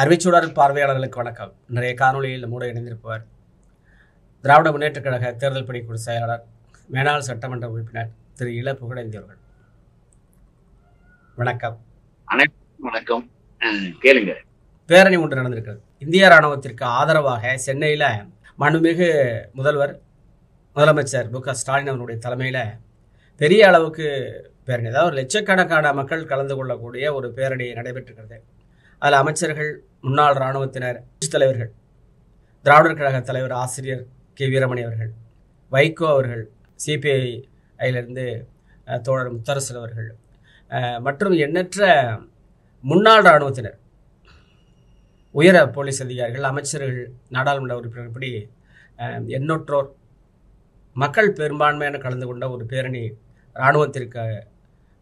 அறுவைச்சூழல் பார்வையாளர்களுக்கு வணக்கம். இன்றைய காணொலியில் நம்மோடு இணைந்திருப்பவர் திராவிட முன்னேற்றக் கழக தேர்தல் பணிக்குழு செயலாளர், மேனாள் சட்டமன்ற உறுப்பினர் திரு இள புகழேந்தி அவர்கள். வணக்கம். வணக்கம். கேளுங்க. பேரணி ஒன்று நடந்திருக்கிறது. இந்திய ராணுவத்திற்கு ஆதரவாக சென்னையில மாண்புமிகு முதலமைச்சர் மு.க. ஸ்டாலின் அவருடைய தலைமையில பெரிய அளவுக்கு பேரணி, அதாவது ஒரு லட்சக்கணக்கான மக்கள் கலந்து கொள்ளக்கூடிய ஒரு பேரணி நடைபெற்றிருக்கிறது. அதில் அமைச்சர்கள், முன்னாள் இராணுவத்தினர், தலைவர்கள், திராவிடர் கழக தலைவர் ஆசிரியர் கே. வீரமணி அவர்கள், வைகோ அவர்கள், சிபிஐயிலிருந்து தோழர் முத்தரசன் அவர்கள் மற்றும் எண்ணற்ற முன்னாள் இராணுவத்தினர், உயர போலீஸ் அதிகாரிகள், அமைச்சர்கள், நாடாளுமன்ற உறுப்பினர், இப்படி எண்ணற்றோர் மக்கள் பெரும்பான்மையான கலந்து கொண்ட ஒரு பேரணி இராணுவத்திற்கு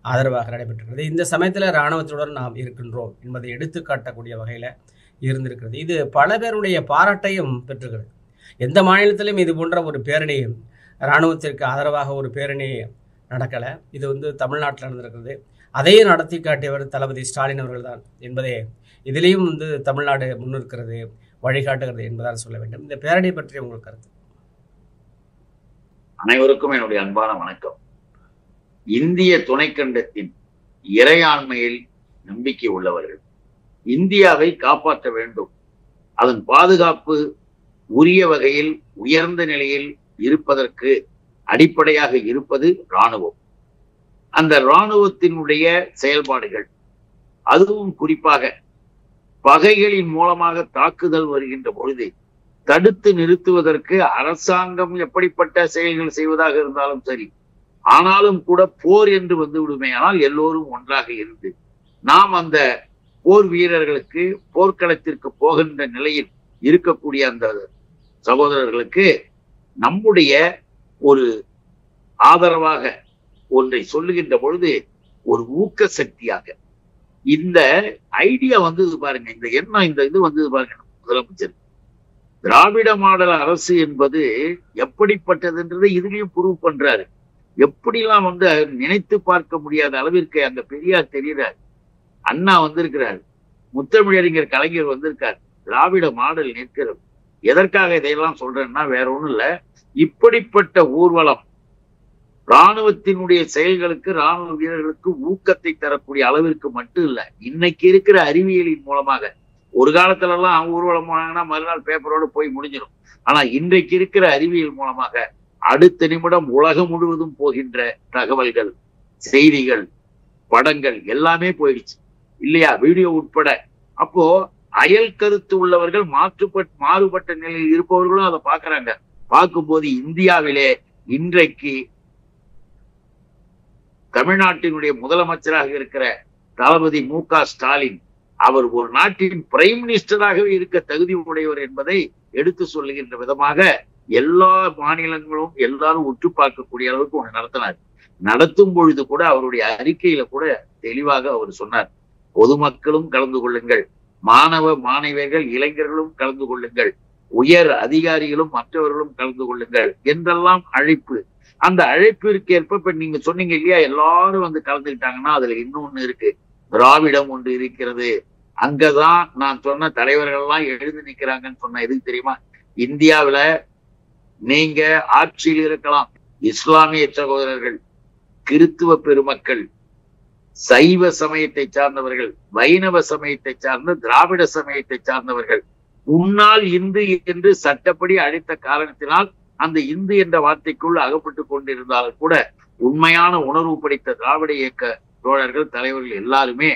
ஆதரவாக நடைபெற்றிருக்கிறது. இந்த சமயத்தில் இராணுவத்துடன் நாம் இருக்கின்றோம் என்பதை எடுத்து காட்டக்கூடிய வகையில் இருந்திருக்கிறது. இது பல பேருடைய பாராட்டையும் பெற்றிருக்கிறது. எந்த மாநிலத்திலும் இது போன்ற ஒரு பேரணி, இராணுவத்திற்கு ஆதரவாக ஒரு பேரணி நடக்கலை. இது தமிழ்நாட்டில் நடந்திருக்கிறது. அதையும் நடத்தி காட்டியவர் தளபதி ஸ்டாலின் அவர்கள் தான் என்பதே இதிலையும் தமிழ்நாடு முன்னிற்கிறது, வழிகாட்டுகிறது என்பதால் சொல்ல வேண்டும். இந்த பேரணி பற்றி உங்கள் கருத்து? அனைவருக்கும் என்னுடைய அன்பான வணக்கம். இந்திய துணைக்கண்டத்தின் இறையாண்மையில் நம்பிக்கை உள்ளவர்கள், இந்தியாவை காப்பாற்ற வேண்டும், அதன் பாதுகாப்பு உரிய வகையில் உயர்ந்த நிலையில் இருப்பதற்கு அடிப்படையாக இருப்பது இராணுவம். அந்த இராணுவத்தினுடைய செயல்பாடுகள், அதுவும் குறிப்பாக பகைகளின் மூலமாக தாக்குதல் வருகின்ற பொழுது தடுத்து நிறுத்துவதற்கு அரசாங்கம் எப்படிப்பட்ட செயல்கள் செய்வதாக இருந்தாலும் சரி, ஆனாலும் கூட போர் என்று வந்து விடுமேயானால் எல்லோரும் ஒன்றாக இருந்து நாம் அந்த போர் வீரர்களுக்கு, போர்க்களத்திற்கு போகின்ற நிலையில் இருக்கக்கூடிய அந்த சகோதரர்களுக்கு நம்முடைய ஒரு ஆதரவாக ஒன்றை சொல்லுகின்ற பொழுது ஒரு ஊக்க சக்தியாக இந்த ஐடியா வந்தது பாருங்க, இந்த எண்ணம், இந்த இது வந்தது பாருங்க. முதலமைச்சர் திராவிட மாடல் அரசு என்பது எப்படிப்பட்டதுன்றதை இதுலயும் ப்ரூவ் பண்றாரு. எப்படிலாம் நினைத்து பார்க்க முடியாத அளவிற்கு அங்க பெரியார் தெரிகிறார், அண்ணா வந்திருக்கிறார், முத்தமிழறிஞர் கலைஞர் வந்திருக்கார், திராவிட மாடல் நிற்கிறது. எதற்காக இதையெல்லாம் சொல்றேன்னா வேற ஒண்ணும் இல்ல, இப்படிப்பட்ட ஊர்வலம் இராணுவத்தினுடைய செயல்களுக்கு, இராணுவ வீரர்களுக்கு ஊக்கத்தை தரக்கூடிய அளவிற்கு மட்டும் இல்ல, இன்னைக்கு இருக்கிற அறிவியலின் மூலமாக, ஒரு காலத்துல எல்லாம் ஊர்வலம் போனாங்கன்னா மறுநாள் பேப்பரோடு போய் முடிஞ்சிடும். ஆனா இன்றைக்கு இருக்கிற அறிவியல் மூலமாக அடுத்த நிமிடம் உலகம் முழுவதும் போகின்ற தகவல்கள், செய்திகள், படங்கள் எல்லாமே போயிடுச்சு இல்லையா, வீடியோ உட்பட. அப்போ அயல் கருத்து உள்ளவர்கள், மாறுபட்ட நிலையில் இருப்பவர்களும் அதை பார்க்கறாங்க. பார்க்கும்போது இந்தியாவிலே இன்றைக்கு தமிழ்நாட்டினுடைய முதலமைச்சராக இருக்கிற தளபதி மு.க. ஸ்டாலின் அவர் ஒரு நாட்டின் பிரைம் மினிஸ்டராகவே இருக்க தகுதி உடையவர் என்பதை எடுத்து சொல்லுகின்ற விதமாக எல்லா மாநிலங்களும் எல்லாரும் உற்று பார்க்கக்கூடிய அளவுக்கு ஒன்று நடத்தினார். நடத்தும் பொழுது கூட அவருடைய அறிக்கையில கூட தெளிவாக அவர் சொன்னார், பொதுமக்களும் கலந்து கொள்ளுங்கள், மாணவ மாணவியர்கள், இளைஞர்களும் கலந்து கொள்ளுங்கள், உயர் அதிகாரிகளும் மற்றவர்களும் கலந்து கொள்ளுங்கள் என்றெல்லாம் அழைப்பு. அந்த அழைப்பிற்கேற்ப இப்ப நீங்க சொன்னீங்க இல்லையா, எல்லாரும் கலந்துக்கிட்டாங்கன்னா அதுல இன்னொன்னு இருக்கு, திராவிடம் ஒன்று இருக்கிறது. அங்கதான் நான் சொன்ன தலைவர்கள் எல்லாம் எழுந்து நிக்கிறாங்கன்னு சொன்ன எதுக்கு தெரியுமா? இந்தியாவில நீங்க ஆட்சியில் இருக்கலாம், இஸ்லாமிய சகோதரர்கள், கிறித்துவ பெருமக்கள், சைவ சமயத்தை சார்ந்தவர்கள், வைணவ சமயத்தை சார்ந்த, திராவிட சமயத்தை சார்ந்தவர்கள் உன்னால் இந்து என்று சட்டப்படி அழைத்த காரணத்தினால் அந்த இந்து என்ற வார்த்தைக்குள் அகப்பட்டு கொண்டிருந்தாலும் கூட உண்மையான உணர்வு படைத்த திராவிட இயக்க தோழர்கள், தலைவர்கள் எல்லாருமே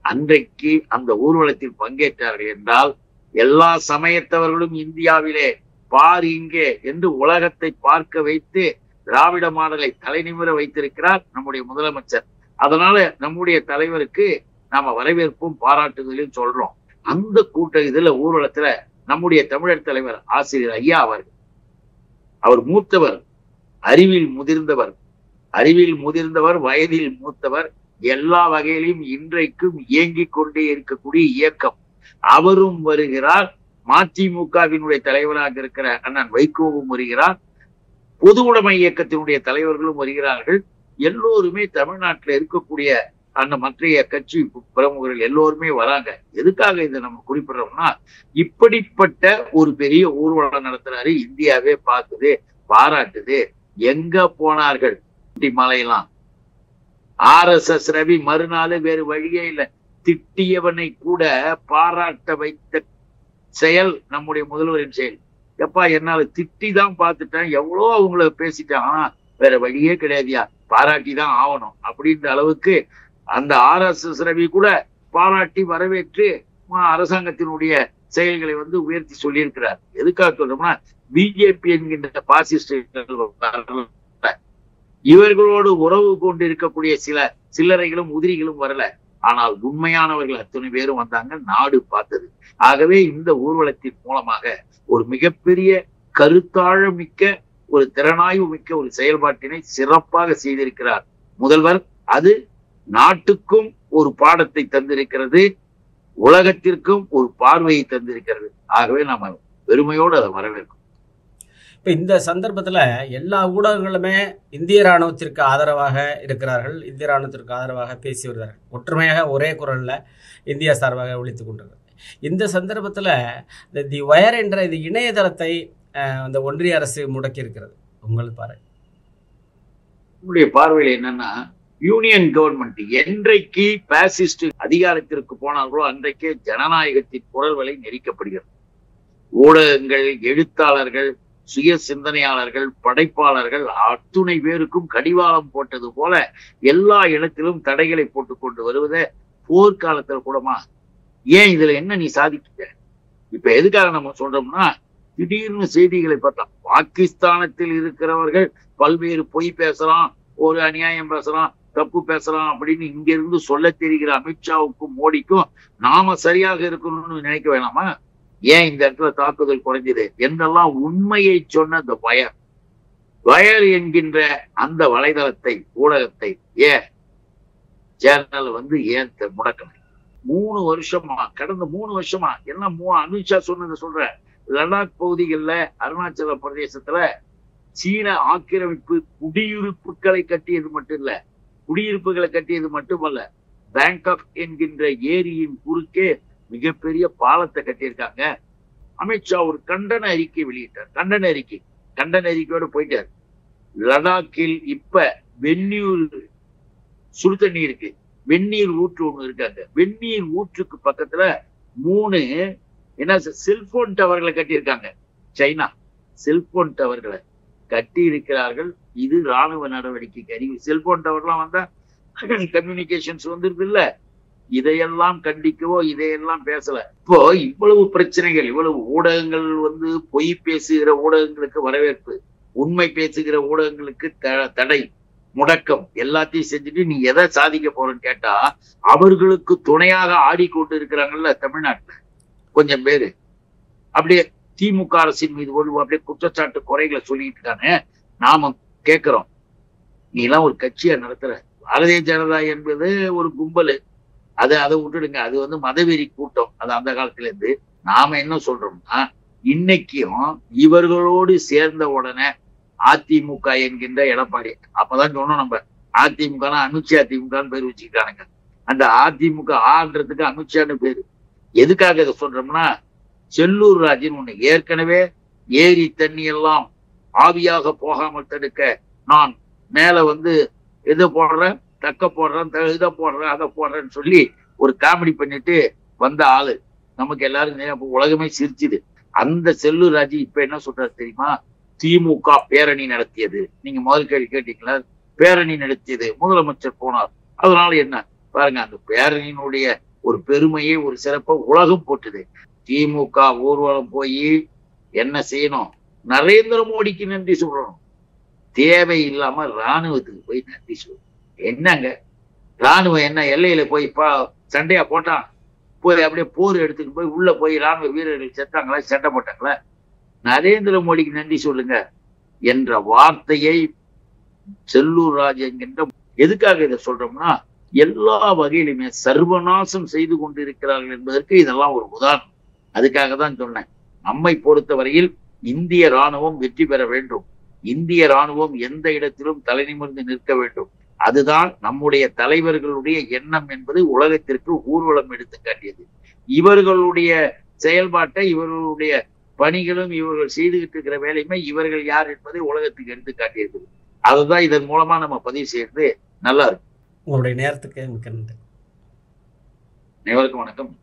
அன்றைக்கு அந்த ஊர்வலத்தில் பங்கேற்றார்கள் என்றால், எல்லா சமயத்தவர்களும் இந்தியாவிலே பார் இங்கே என்று உலகத்தை பார்க்க வைத்து திராவிட மாடலை தலைநிமிர வைத்திருக்கிறார் நம்முடைய முதலமைச்சர். அதனால நம்முடைய தலைவருக்கு நாம வரவேற்பும் பாராட்டுதலையும் சொல்றோம். அந்த இதுல ஊர்வலத்துல நம்முடைய தமிழர் தலைவர் ஆசிரியர் ஐயா அவர் மூத்தவர், அறிவில் முதிர்ந்தவர், வயதில் மூத்தவர், எல்லா வகையிலும் இன்றைக்கும் இயங்கிக் கொண்டே இருக்கக்கூடிய இயக்கம். அவரும் வருகிறார், மதிமுகவினுடைய தலைவராக இருக்கிற அண்ணன் வைகோவும் வருகிறார், பொது உடைமை இயக்கத்தினுடைய தலைவர்களும் வருகிறார்கள். எல்லோருமே தமிழ்நாட்டில் இருக்கக்கூடிய அந்த மற்றைய கட்சி பிரமுகர்கள் எல்லோருமே வராங்க. எதுக்காக இதை நம்ம குறிப்பிடுறோம்னா, இப்படிப்பட்ட ஒரு பெரிய ஊர்வலம் நடத்துறாரு, இந்தியாவே பார்க்குது, பாராட்டுது. எங்க போனார்கள் மலையெல்லாம்? RSS ரவி மறுநாள் வேறு வழியே இல்லை, திட்டியவனை கூட பாராட்ட வைத்த செயல் நம்முடைய முதல்வரின் செயல். எப்பா, என்னால திட்டி தான் பார்த்துட்டேன், எவ்வளோ அவங்கள பேசிட்டேன், ஆனா வேற வழியே கிடையாதுயா, பாராட்டி தான் ஆகணும் அப்படின்ற அளவுக்கு அந்த RSS ரவி கூட பாராட்டி வரவேற்று அரசாங்கத்தினுடைய செயல்களை உயர்த்தி சொல்லியிருக்கிறார். எதுக்காக சொல்றோம்னா, பிஜேபி என்கின்ற பாசிஸ்ட் இவர்களோடு உறவு கொண்டு இருக்கக்கூடிய சில சில்லறைகளும் உதிரிகளும் வரல. ஆனால் உண்மையானவர்கள் அத்தனை பேரும் வந்தாங்க, நாடு பார்த்தது. ஆகவே இந்த ஊர்வலத்தின் மூலமாக ஒரு மிகப்பெரிய கருத்தாழமிக்க, ஒரு திறனாய்வு மிக்க ஒரு செயல்பாட்டினை சிறப்பாக செய்திருக்கிறார் முதல்வர். அது நாட்டுக்கும் ஒரு பாடத்தை தந்திருக்கிறது, உலகத்திற்கும் ஒரு பார்வையை தந்திருக்கிறது. ஆகவே நாம பெருமையோடு அதை வரவேற்கும். இப்போ இந்த சந்தர்ப்பத்தில் எல்லா ஊடகங்களுமே இந்திய இராணுவத்திற்கு ஆதரவாக இருக்கிறார்கள், இந்திய இராணுவத்திற்கு ஆதரவாக பேசி வருகிறார்கள். ஒற்றுமையாக ஒரே குரலில் இந்தியா சார்பாக ஒழித்து கொண்டிருக்கிறது. இந்த சந்தர்ப்பத்தில் இந்த தி வயர் என்ற இது இணையதளத்தை அந்த ஒன்றிய அரசு முடக்கி இருக்கிறது. உங்களுடைய பார்வையில் என்னன்னா, யூனியன் கவர்மெண்ட் என்றைக்கு பாசிஸ்ட் அதிகாரத்திற்கு போனார்களோ அன்றைக்கே ஜனநாயகத்தின் குரல்களை நெரிக்கப்படுகிறது. ஊடகங்கள், எழுத்தாளர்கள், சுய சிந்தனையாளர்கள், படைப்பாளர்கள் அத்துணை பேருக்கும் கடிவாளம் போட்டது போல எல்லா இடத்திலும் தடைகளை போட்டுக் கொண்டு வருவதை போர்க்காலத்தில் கூடமா. ஏன் இதுல என்ன நீ சாதிக்க? இப்ப எதுக்காக நம்ம சொல்றோம்னா, திடீர்னு செய்திகளை பார்த்தா பாகிஸ்தானத்தில் இருக்கிறவர்கள் பல்வேறு பொய் பேசலாம், ஒரு அநியாயம் பேசலாம், தப்பு பேசலாம் அப்படின்னு இங்க இருந்து சொல்ல தெரிகிற அமித்ஷாவுக்கும் மோடிக்கும் நாம சரியாக இருக்கணும்னு நினைக்க வேணாமா? ஏன் இந்த இடத்துல தாக்குதல் குறைஞ்சது என்றெல்லாம் உண்மையை சொன்ன இந்த வயர் என்கின்ற அந்த வலைதளத்தை, ஊடகத்தை ஏன் சேனல் ஏன் முடக்கணும்? 3 வருஷமா, கடந்த 3 வருஷமா எல்லாம் அமித்ஷா சொன்னதை சொல்ற, லடாக் பகுதிகளில், அருணாச்சல பிரதேசத்துல சீன ஆக்கிரமிப்பு குடியிருப்புகளை கட்டியது மட்டும் இல்ல, குடியிருப்புகளை கட்டியது மட்டுமல்ல, பேங்காக் என்கின்ற ஏரியின் குறுக்கே மிகப்பெரிய பாலத்தை கட்டியிருக்காங்க. அமித்ஷா ஒரு கண்டன அறிக்கை வெளியிட்டார். கண்டன அறிக்கையோட போயிட்டார். லடாக்கில் இப்ப வெந்நீர் சுடு தண்ணி இருக்கு, வெந்நீர் ஊற்று ஒண்ணு இருக்காங்க. வெந்நீர் ஊற்றுக்கு பக்கத்துல 3 செல்போன் டவர்களை கட்டியிருக்காங்க. சைனா செல்போன் டவர்களை கட்டி இருக்கிறார்கள். இது ராணுவ நடவடிக்கைக்கு அறிவு. செல்போன் டவர்லாம் வந்தா கம்யூனிகேஷன்ஸ் வந்துருது இல்ல. இதையெல்லாம் கண்டிக்கவோ இதையெல்லாம் பேசல. இப்போ இவ்வளவு பிரச்சனைகள், இவ்வளவு ஊடகங்கள் பொய் பேசுகிற ஊடகங்களுக்கு வரவேற்பு, உண்மை பேசுகிற ஊடகங்களுக்கு தடை, முடக்கம் எல்லாத்தையும் செஞ்சுட்டு நீ எதை சாதிக்க போறன்னு கேட்டா, அவர்களுக்கு துணையாக ஆடிக்கொண்டு இருக்கிறாங்கல்ல தமிழ்நாட்டுல கொஞ்சம் பேரு, அப்படியே திமுக அரசின் மீது அப்படியே குற்றச்சாட்டு குறைகளை சொல்லிட்டு இருக்கானே. நாம கேட்கிறோம், நீ எல்லாம் ஒரு கட்சியா நடத்துற? பாரதிய ஜனதா என்பது ஒரு கும்பல், அதை விட்டுடுங்க, அது மதவெறி கூட்டம். அது அந்த காலத்துல இருந்து. நாம என்ன சொல்றோம்னா, இன்னைக்கும் இவர்களோடு சேர்ந்த உடனே அதிமுக என்கின்ற எடப்பாடி, அப்பதான் சொன்னோம் நம்ம, அதிமுக அனுச்சி அதிமுகன்னு பேர் வச்சுக்கிட்டானுங்க. அந்த அதிமுக ஆன்றதுக்கு அனுச்சான்னு பேரு. எதுக்காக இதை சொல்றோம்னா, செல்லூர் ராஜின் ஒண்ணு ஏற்கனவே ஏரி தண்ணி எல்லாம் ஆவியாக போகாமல் தடுக்க நான் மேல எதை போடுறேன், தக்க போடுறேன், இதை போடுறேன், அதை போடுறேன்னு சொல்லி ஒரு காமெடி பண்ணிட்டு வந்த ஆளு. நமக்கு எல்லாரும் உலகமே சிரிச்சுது. அந்த செல்லூர் ராஜி இப்ப என்ன சொல்றாரு தெரியுமா? திமுக பேரணி நடத்தியது, நீங்க முதல் கேள்வி கேட்டீங்களா, பேரணி நடத்தியது, முதலமைச்சர் போனார், அதனால என்ன பாருங்க, அந்த பேரணியினுடைய ஒரு பெருமையை, ஒரு சிறப்பை உலகம் போட்டுது. திமுக ஊர்வலம் போய் என்ன செய்யணும்? நரேந்திர மோடிக்கு நன்றி சொல்லணும். தேவையில்லாம ராணுவத்துக்கு போய் நன்றி சொல்லணும். என்னங்க ராணுவம் என்ன எல்லையில போய் சண்டையா போட்டான்? போய் அப்படியே போர் எடுத்துட்டு போய் உள்ள போய் ராணுவ வீரர்கள் செத்தாங்களா, சண்டை போட்டாங்களா? நரேந்திர மோடிக்கு நன்றி சொல்லுங்க என்ற வார்த்தையை செல்லூர் ராஜ் என்கின்ற, எதுக்காக இதை சொல்றோம்னா, எல்லா வகையிலுமே சர்வநாசம் செய்து கொண்டிருக்கிறார்கள் என்பதற்கு இதெல்லாம் ஒரு உதாரணம். அதுக்காக தான் சொன்னேன், நம்மை பொறுத்தவரையில் இந்திய ராணுவம் வெற்றி பெற வேண்டும், இந்திய ராணுவம் எந்த இடத்திலும் தலை நிமிர்ந்து நிற்க வேண்டும். அதுதான் நம்முடைய தலைவர்களுடைய எண்ணம் என்பது உலகத்திற்கு ஊர்வலம் எடுத்து காட்டியது. இவர்களுடைய செயல்பாட்டை, இவர்களுடைய பணிகளும், இவர்கள் செய்துகிட்டு இருக்கிற வேலையுமே இவர்கள் யார் என்பதை உலகத்துக்கு எடுத்து காட்டியது. அதுதான் இதன் மூலமா நம்ம பதிவு செய்யறது நல்லா இருக்கு. உங்களுடைய நேரத்துக்கு மிக்க நன்றி. அனைவருக்கும் வணக்கம்.